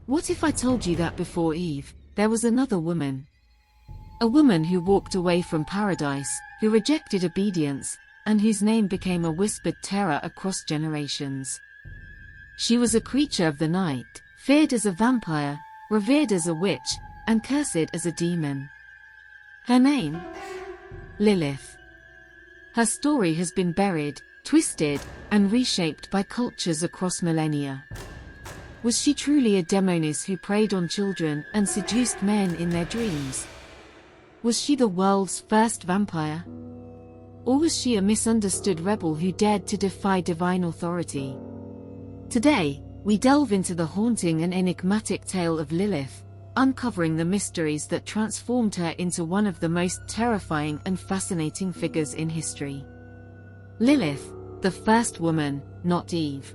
What if I told you that before Eve, there was another woman? A woman who walked away from paradise, who rejected obedience, and whose name became a whispered terror across generations. She was a creature of the night, feared as a vampire, revered as a witch, and cursed as a demon. Her name? Lilith. Her story has been buried, twisted, and reshaped by cultures across millennia. Was she truly a demoness who preyed on children and seduced men in their dreams? Was she the world's first vampire? Or was she a misunderstood rebel who dared to defy divine authority? Today, we delve into the haunting and enigmatic tale of Lilith, uncovering the mysteries that transformed her into one of the most terrifying and fascinating figures in history. Lilith, the first woman, not Eve.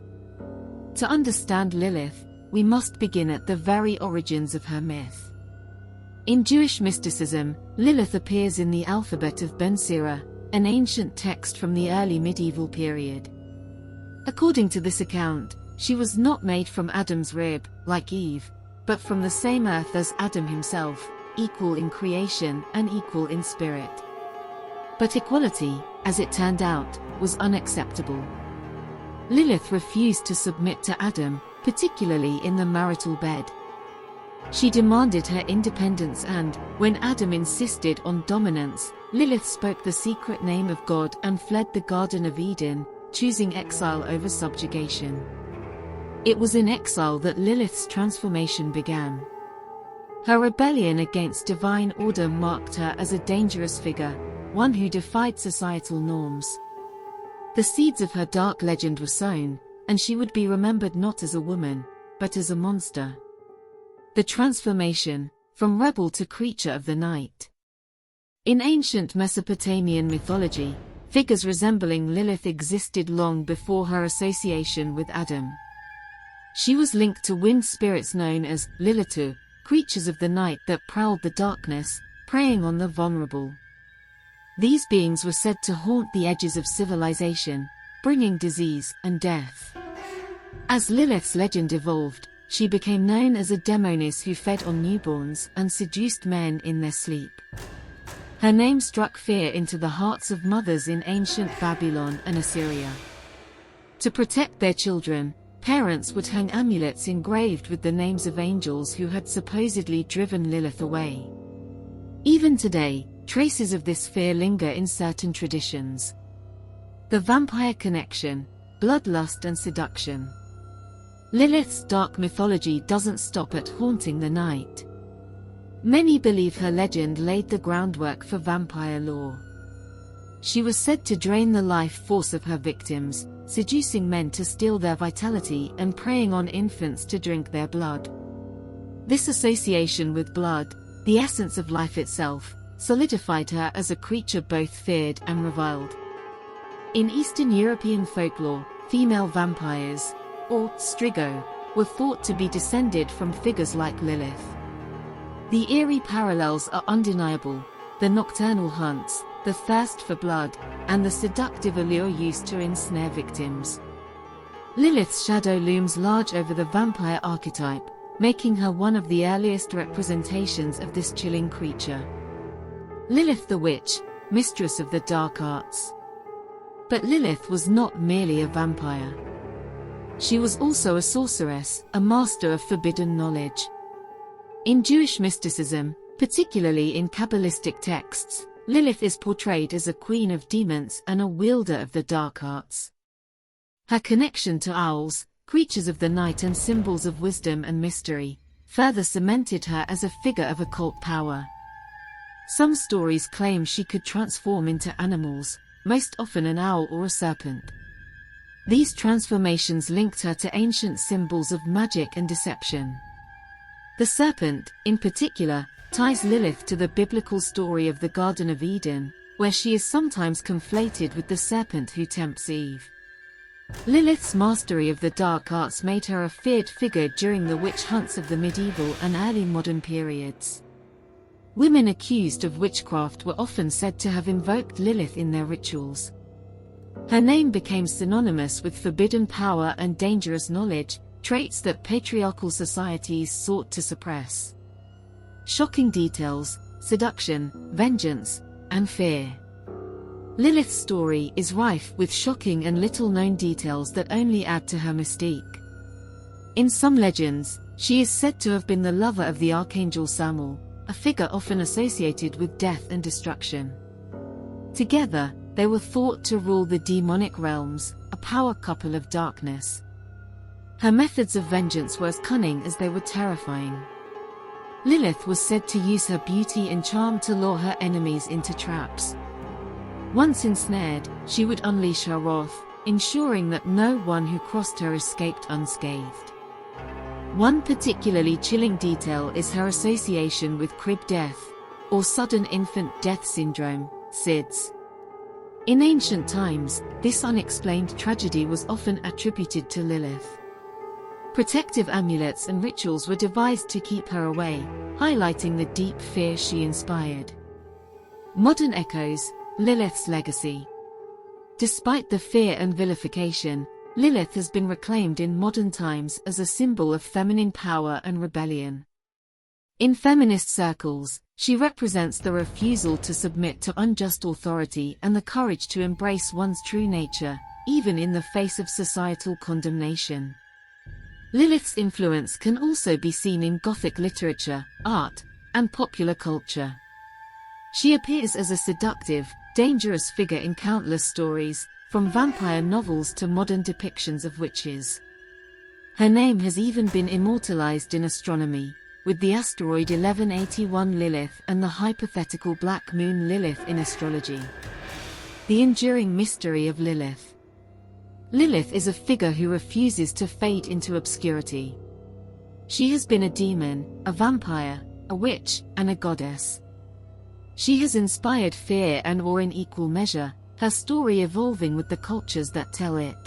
To understand Lilith, we must begin at the very origins of her myth. In Jewish mysticism, Lilith appears in the alphabet of Ben Sira, an ancient text from the early medieval period. According to this account, she was not made from Adam's rib, like Eve, but from the same earth as Adam himself, equal in creation and equal in spirit. But equality, as it turned out, was unacceptable. Lilith refused to submit to Adam, particularly in the marital bed. She demanded her independence and, when Adam insisted on dominance, Lilith spoke the secret name of God and fled the Garden of Eden, choosing exile over subjugation. It was in exile that Lilith's transformation began. Her rebellion against divine order marked her as a dangerous figure, one who defied societal norms. The seeds of her dark legend were sown, and she would be remembered not as a woman, but as a monster. The transformation, from rebel to creature of the night. In ancient Mesopotamian mythology, figures resembling Lilith existed long before her association with Adam. She was linked to wind spirits known as Lilitu, creatures of the night that prowled the darkness, preying on the vulnerable. These beings were said to haunt the edges of civilization, bringing disease and death. As Lilith's legend evolved, she became known as a demoness who fed on newborns and seduced men in their sleep. Her name struck fear into the hearts of mothers in ancient Babylon and Assyria. To protect their children, parents would hang amulets engraved with the names of angels who had supposedly driven Lilith away. Even today, traces of this fear linger in certain traditions. The vampire connection, bloodlust and seduction. Lilith's dark mythology doesn't stop at haunting the night. Many believe her legend laid the groundwork for vampire lore. She was said to drain the life force of her victims, seducing men to steal their vitality and preying on infants to drink their blood. This association with blood, the essence of life itself, solidified her as a creature both feared and reviled. In Eastern European folklore, female vampires, or strigo, were thought to be descended from figures like Lilith. The eerie parallels are undeniable: the nocturnal hunts, the thirst for blood, and the seductive allure used to ensnare victims. Lilith's shadow looms large over the vampire archetype, making her one of the earliest representations of this chilling creature. Lilith the witch, mistress of the dark arts. But Lilith was not merely a vampire. She was also a sorceress, a master of forbidden knowledge. In Jewish mysticism, particularly in Kabbalistic texts, Lilith is portrayed as a queen of demons and a wielder of the dark arts. Her connection to owls, creatures of the night and symbols of wisdom and mystery, further cemented her as a figure of occult power. Some stories claim she could transform into animals, most often an owl or a serpent. These transformations linked her to ancient symbols of magic and deception. The serpent, in particular, ties Lilith to the biblical story of the Garden of Eden, where she is sometimes conflated with the serpent who tempts Eve. Lilith's mastery of the dark arts made her a feared figure during the witch hunts of the medieval and early modern periods. Women accused of witchcraft were often said to have invoked Lilith in their rituals. Her name became synonymous with forbidden power and dangerous knowledge, traits that patriarchal societies sought to suppress. Shocking details, seduction, vengeance, and fear. Lilith's story is rife with shocking and little-known details that only add to her mystique. In some legends, she is said to have been the lover of the archangel Samuel, a figure often associated with death and destruction. Together, they were thought to rule the demonic realms, a power couple of darkness. Her methods of vengeance were as cunning as they were terrifying. Lilith was said to use her beauty and charm to lure her enemies into traps. Once ensnared, she would unleash her wrath, ensuring that no one who crossed her escaped unscathed. One particularly chilling detail is her association with crib death, or sudden infant death syndrome, SIDS. In ancient times, this unexplained tragedy was often attributed to Lilith. Protective amulets and rituals were devised to keep her away, highlighting the deep fear she inspired. Modern echoes, Lilith's legacy. Despite the fear and vilification, Lilith has been reclaimed in modern times as a symbol of feminine power and rebellion. In feminist circles, she represents the refusal to submit to unjust authority and the courage to embrace one's true nature, even in the face of societal condemnation. Lilith's influence can also be seen in Gothic literature, art, and popular culture. She appears as a seductive, dangerous figure in countless stories, from vampire novels to modern depictions of witches. Her name has even been immortalized in astronomy, with the asteroid 1181 Lilith and the hypothetical black moon Lilith in astrology. The enduring mystery of Lilith. Lilith is a figure who refuses to fade into obscurity. She has been a demon, a vampire, a witch, and a goddess. She has inspired fear and awe in equal measure, her story evolving with the cultures that tell it.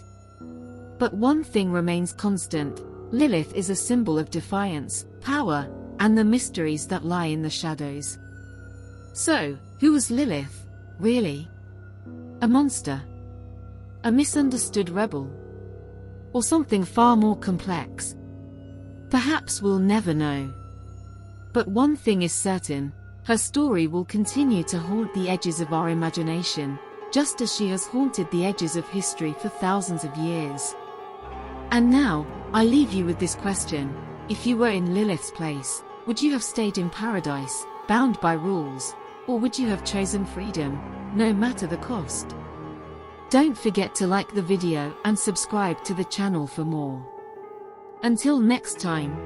But one thing remains constant: Lilith is a symbol of defiance, power, and the mysteries that lie in the shadows. So, who was Lilith, really? A monster? A misunderstood rebel? Or something far more complex? Perhaps we'll never know. But one thing is certain: her story will continue to haunt the edges of our imagination, just as she has haunted the edges of history for thousands of years. And now, I leave you with this question: if you were in Lilith's place, would you have stayed in paradise, bound by rules, or would you have chosen freedom, no matter the cost? Don't forget to like the video and subscribe to the channel for more. Until next time.